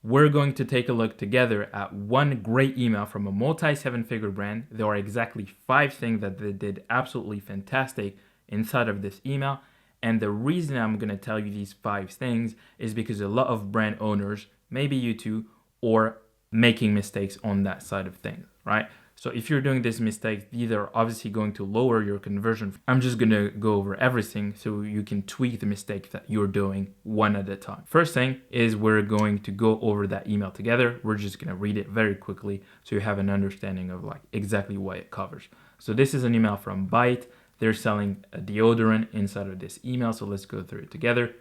we're going to take a look together at one great email from a multi-seven-figure brand. There are exactly 5 things that they did absolutely fantastic inside of this email. And the reason I'm going to tell you these 5 things is because a lot of brand owners, maybe you too, are making mistakes on that side of things, right? So if you're doing this mistake, these are obviously going to lower your conversion. I'm just going to go over everything so you can tweak the mistake that you're doing one at a time. First thing is we're going to go over that email together. We're just going to read it very quickly so you have an understanding of like exactly what it covers. So this is an email from Byte. They're selling a deodorant inside of this email. So let's go through it together.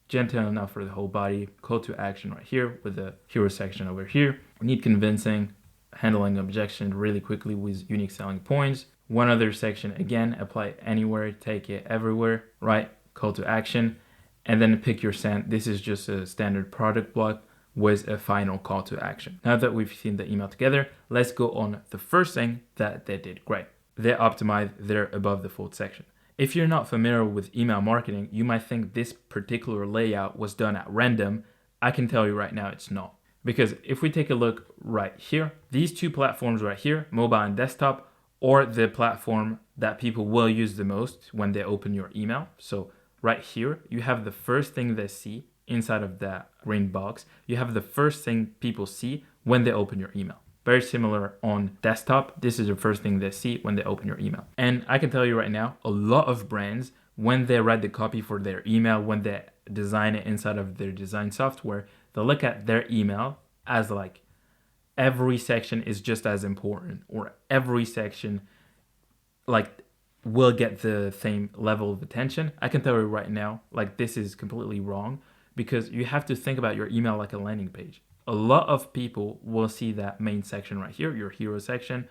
Gentle enough for the whole body. Call to action right here with the hero section over here. Need convincing. Handling objection really quickly with unique selling points. One other section, again, apply it anywhere, take it everywhere, right? Call to action. And then pick your scent. This is just a standard product block with a final call to action. Now that we've seen the email together, let's go on the first thing that they did great. They optimized their above the fold section. If you're not familiar with email marketing, you might think this particular layout was done at random. I can tell you right now it's not. Because if we take a look right here, these 2 platforms right here, mobile and desktop, are the platform that people will use the most when they open your email. So right here, you have the first thing they see inside of that green box. You have the first thing people see when they open your email. Very similar on desktop. This is the first thing they see when they open your email. And I can tell you right now, a lot of brands, when they write the copy for their email, when they design it inside of their design software, they look at their email as like every section is just as important, or every section like will get the same level of attention. I can tell you right now, like this is completely wrong, because you have to think about your email like a landing page. A lot of people will see that main section right here, your hero section.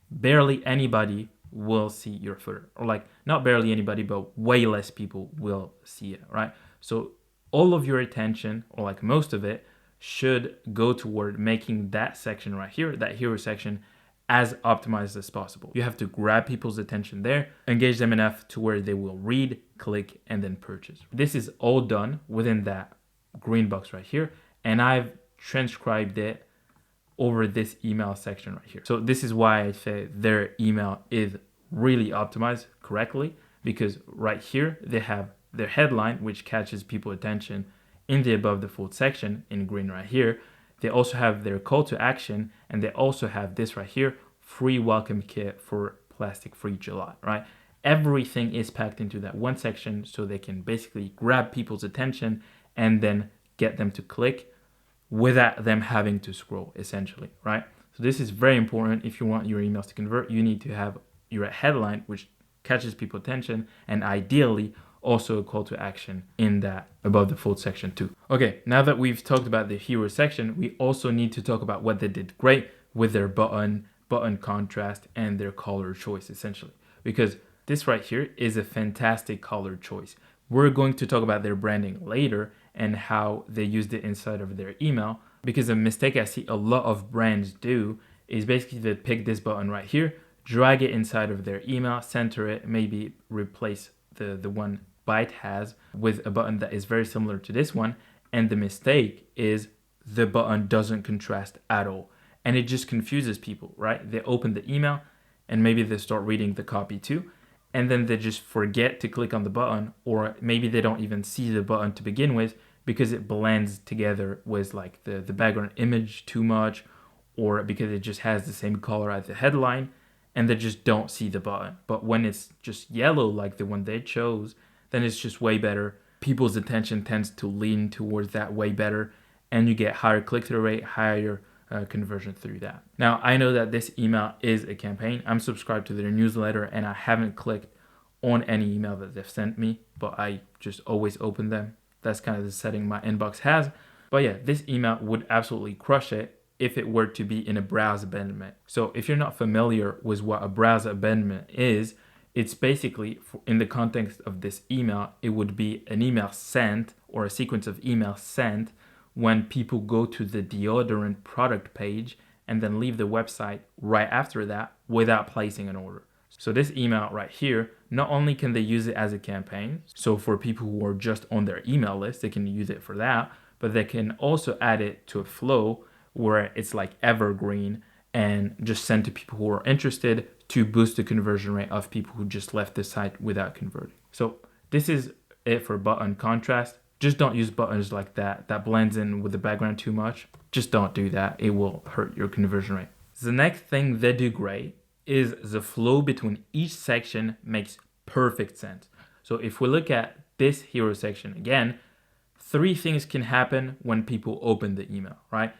Barely anybody will see your footer, or like not barely anybody, but way less people will see it, right? So all of your attention, or like most of it, should go toward making that section right here, that hero section, as optimized as possible. You have to grab people's attention there, engage them enough to where they will read, click, and then purchase. This is all done within that green box right here, and I've transcribed it over this email section right here. So this is why I say their email is really optimized correctly, because right here they have their headline, which catches people's attention in the above the fold section in green right here. They also have their call to action, and they also have this right here, free welcome kit for plastic free July, right? Everything is packed into that one section so they can basically grab people's attention and then get them to click without them having to scroll, essentially, right? So this is very important. If you want your emails to convert, you need to have your headline, which catches people's attention, and ideally also a call to action in that above the fold section too. Okay, now that we've talked about the hero section, we also need to talk about what they did great with their button contrast, and their color choice, essentially. Because this right here is a fantastic color choice. We're going to talk about their branding later and how they used it inside of their email, because a mistake I see a lot of brands do is basically they pick this button right here, drag it inside of their email, center it, maybe replace the one Byte has with a button that is very similar to this one, and the mistake is the button doesn't contrast at all, and it just confuses people, right? They open the email and maybe they start reading the copy too, and then they just forget to click on the button, or maybe they don't even see the button to begin with because it blends together with like the background image too much, or because it just has the same color as the headline, and they just don't see the button. But when it's just yellow like the one they chose, then it's just way better. People's attention tends to lean towards that way better, and you get higher click-through rate, higher conversion through that. Now, I know that this email is a campaign. I'm subscribed to their newsletter, and I haven't clicked on any email that they've sent me, but I just always open them. That's kind of the setting my inbox has. But yeah, this email would absolutely crush it if it were to be in a browse abandonment. So if you're not familiar with what a browse abandonment is, it's basically, in the context of this email, it would be an email sent, or a sequence of emails sent when people go to the deodorant product page and then leave the website right after that without placing an order. So this email right here, not only can they use it as a campaign, so for people who are just on their email list, they can use it for that, but they can also add it to a flow where it's like evergreen and just send to people who are interested to boost the conversion rate of people who just left the site without converting. So this is it for button contrast. Just don't use buttons like that. That blends in with the background too much. Just don't do that. It will hurt your conversion rate. The next thing they do great is the flow between each section makes perfect sense. So if we look at this hero section again, 3 things can happen when people open the email, right?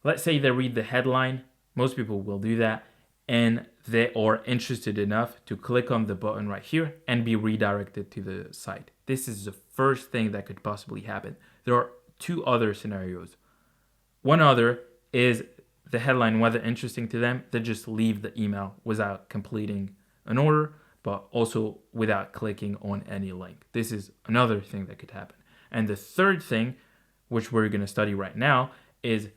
Let's say they read the headline. Most people will do that. And they are interested enough to click on the button right here and be redirected to the site. This is the first thing that could possibly happen. There are 2 other scenarios. One other is the headline, whether interesting to them, they just leave the email without completing an order, but also without clicking on any link. This is another thing that could happen. And the third thing, which we're going to study right now, is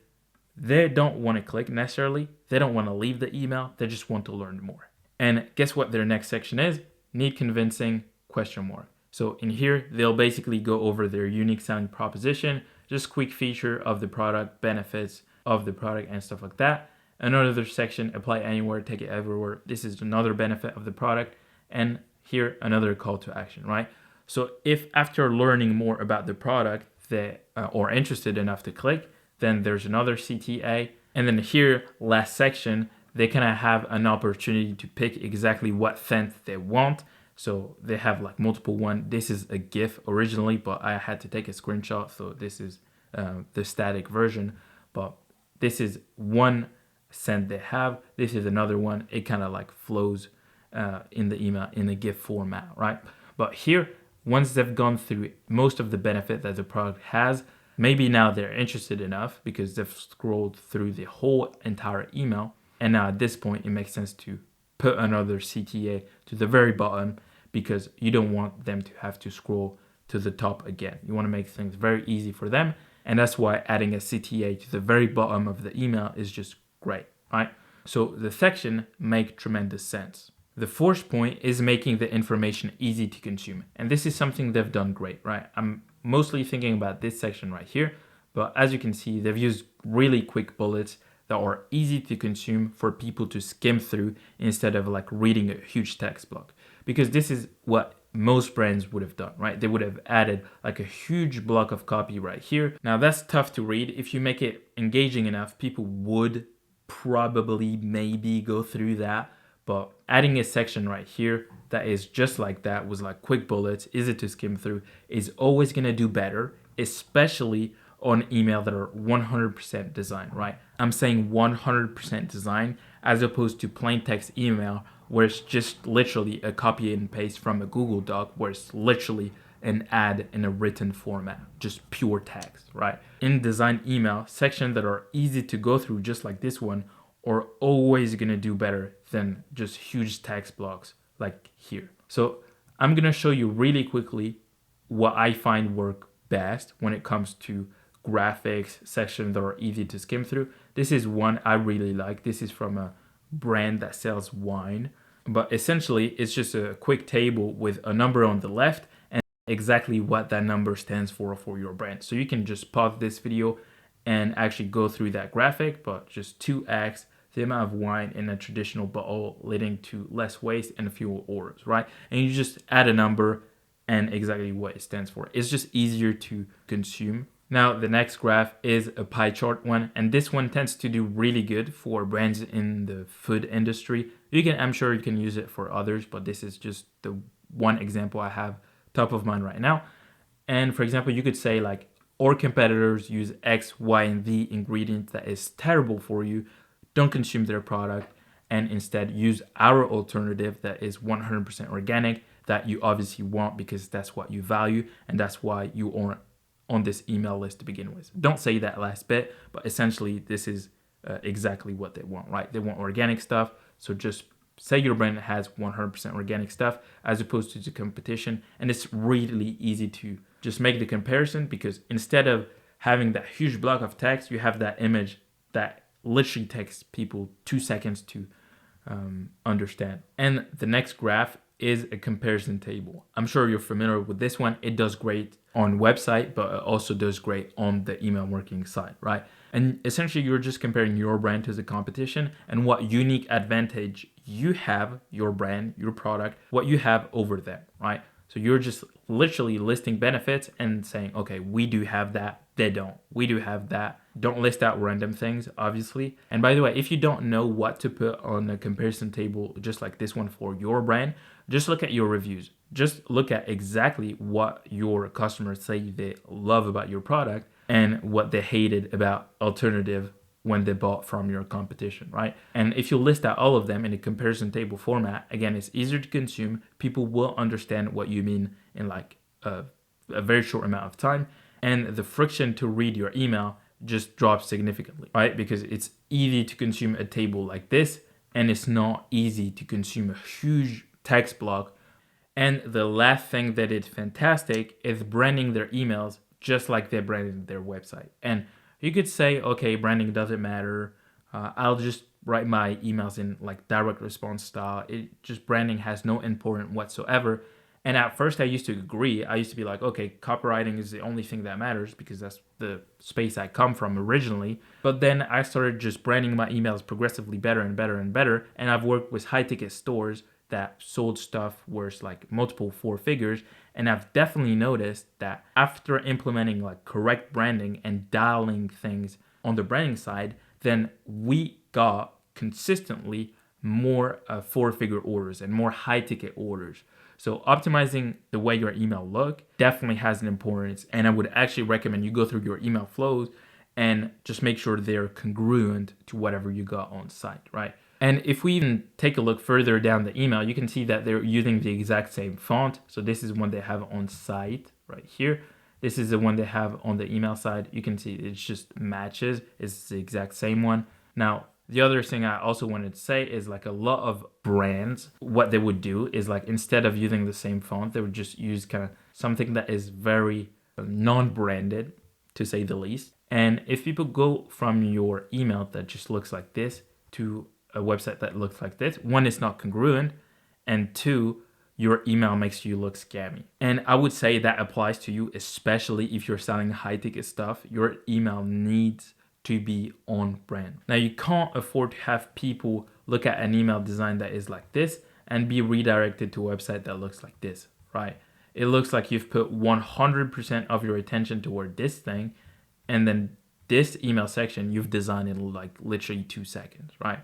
they don't want to click necessarily. They don't want to leave the email. They just want to learn more. And guess what their next section is? Need convincing ? So in here, they'll basically go over their unique selling proposition, just quick feature of the product, benefits of the product and stuff like that. Another section, apply anywhere, take it everywhere. This is another benefit of the product. And here, another call to action, right? So if after learning more about the product, they are interested enough to click, then there's another CTA. And then here, last section, they kind of have an opportunity to pick exactly what font they want. So they have like multiple one. This is a GIF originally, but I had to take a screenshot. So this is the static version, but this is one scent they have. This is another one. It kind of like flows in the email in a GIF format, right? But here, once they've gone through most of the benefit that the product has, maybe now they're interested enough because they've scrolled through the whole entire email. And now at this point, it makes sense to put another CTA to the very bottom because you don't want them to have to scroll to the top again. You want to make things very easy for them. And that's why adding a CTA to the very bottom of the email is just great, right? So the section make tremendous sense. The fourth point is making the information easy to consume. And this is something they've done great, right? I'm mostly thinking about this section right here, but as you can see, they've used really quick bullets that are easy to consume for people to skim through instead of like reading a huge text block. Because this is what most brands would have done, right? They would have added like a huge block of copy right here. Now that's tough to read. If you make it engaging enough, people would probably maybe go through that. But adding a section right here that is just like that with like quick bullets, easy to skim through, is always gonna do better, especially on email that are 100% design, right? I'm saying 100% design as opposed to plain text email where it's just literally a copy and paste from a Google Doc where it's literally an ad in a written format, just pure text, right? In design email, sections that are easy to go through just like this one are always gonna do better than just huge text blocks like here. So I'm gonna show you really quickly what I find work best when it comes to graphics sections that are easy to skim through. This is one I really like. This is from a brand that sells wine, but essentially it's just a quick table with a number on the left and exactly what that number stands for your brand. So you can just pause this video and actually go through that graphic, but just 2x the amount of wine in a traditional bottle, leading to less waste and fewer orders, right? And you just add a number and exactly what it stands for. It's just easier to consume. Now, the next graph is a pie chart one, and this one tends to do really good for brands in the food industry. I'm sure you can use it for others, but this is just the one example I have top of mind right now. And for example, you could say like, our competitors use X, Y, and Z ingredient that is terrible for you. Don't consume their product and instead use our alternative that is 100% organic that you obviously want because that's what you value and that's why you are on this email list to begin with. Don't say that last bit, but essentially this is exactly what they want, right? They want organic stuff. So just say your brand has 100% organic stuff as opposed to the competition. And it's really easy to just make the comparison because instead of having that huge block of text, you have that image that literally takes people 2 seconds to understand. And the next graph is a comparison table. I'm sure you're familiar with this one. It does great on website, but it also does great on the email marketing side, right? And essentially you're just comparing your brand to the competition and what unique advantage you have, your brand, your product, what you have over them, right? So you're just literally listing benefits and saying, okay, we do have that, they don't. We do have that. Don't list out random things, obviously. And by the way, if you don't know what to put on a comparison table, just like this one for your brand, just look at your reviews. Just look at exactly what your customers say they love about your product and what they hated about alternative when they bought from your competition, right? And if you list out all of them in a comparison table format, again, it's easier to consume. People will understand what you mean in like a very short amount of time. And the friction to read your email just drops significantly, right? Because it's easy to consume a table like this, and it's not easy to consume a huge text block. And the last thing that is fantastic is branding their emails just like they branded their website. And you could say, okay, branding doesn't matter. I'll just write my emails in like direct response style. It just branding has no importance whatsoever. And at first I used to agree. I used to be like, okay, copywriting is the only thing that matters because that's the space I come from originally. But then I started just branding my emails progressively better and better and better. And I've worked with high ticket stores that sold stuff worth like multiple four figures. And I've definitely noticed that after implementing like correct branding and dialing things on the branding side, then we got consistently more four-figure orders and more high-ticket orders. So optimizing the way your email look definitely has an importance. And I would actually recommend you go through your email flows and just make sure they're congruent to whatever you got on site, right? And if we even take a look further down the email, you can see that they're using the exact same font. So this is one they have on site right here. This is the one they have on the email side. You can see it just matches. It's the exact same one. Now, the other thing I also wanted to say is like a lot of brands, what they would do is like instead of using the same font, they would just use kind of something that is very non-branded, to say the least. And if people go from your email that just looks like this to a website that looks like this, one, it's not congruent, and two, your email makes you look scammy. And I would say that applies to you, especially if you're selling high ticket stuff. Your email needs to be on brand. Now, you can't afford to have people look at an email design that is like this and be redirected to a website that looks like this, right? It looks like you've put 100% of your attention toward this thing, and then this email section you've designed in like literally 2 seconds, right?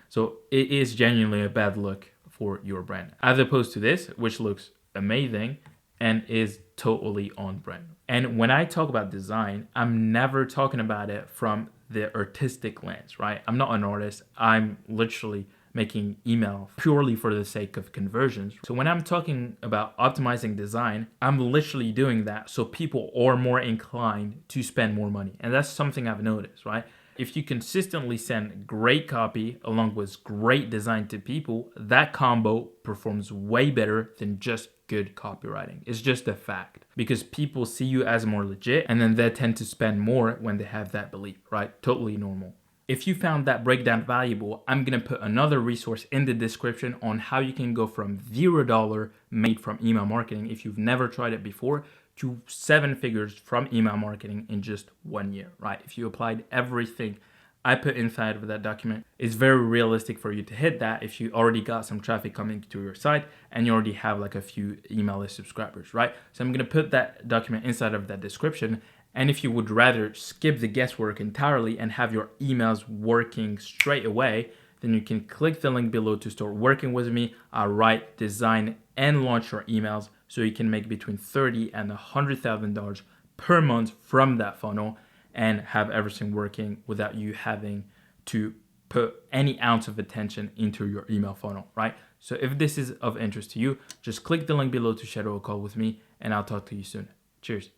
So it is genuinely a bad look for your brand, as opposed to this, which looks amazing and is totally on brand. And when I talk about design, I'm never talking about it from the artistic lens, right? I'm not an artist. I'm literally making email purely for the sake of conversions. So when I'm talking about optimizing design, I'm literally doing that so people are more inclined to spend more money. And that's something I've noticed, right? If you consistently send great copy along with great design to people, that combo performs way better than just good copywriting. It's just a fact, because people see you as more legit and then they tend to spend more when they have that belief, right? Totally normal. If you found that breakdown valuable, I'm gonna put another resource in the description on how you can go from $0 made from email marketing if you've never tried it before to 7 figures from email marketing in just 1 year, right? If you applied everything I put inside of that document, it's very realistic for you to hit that if you already got some traffic coming to your site and you already have like a few email list subscribers, right? So I'm gonna put that document inside of that description. And if you would rather skip the guesswork entirely and have your emails working straight away, then you can click the link below to start working with me. I'll write, design, and launch your emails so you can make between $30,000 and $100,000 per month from that funnel and have everything working without you having to put any ounce of attention into your email funnel, right? So if this is of interest to you, just click the link below to schedule a call with me, and I'll talk to you soon. Cheers.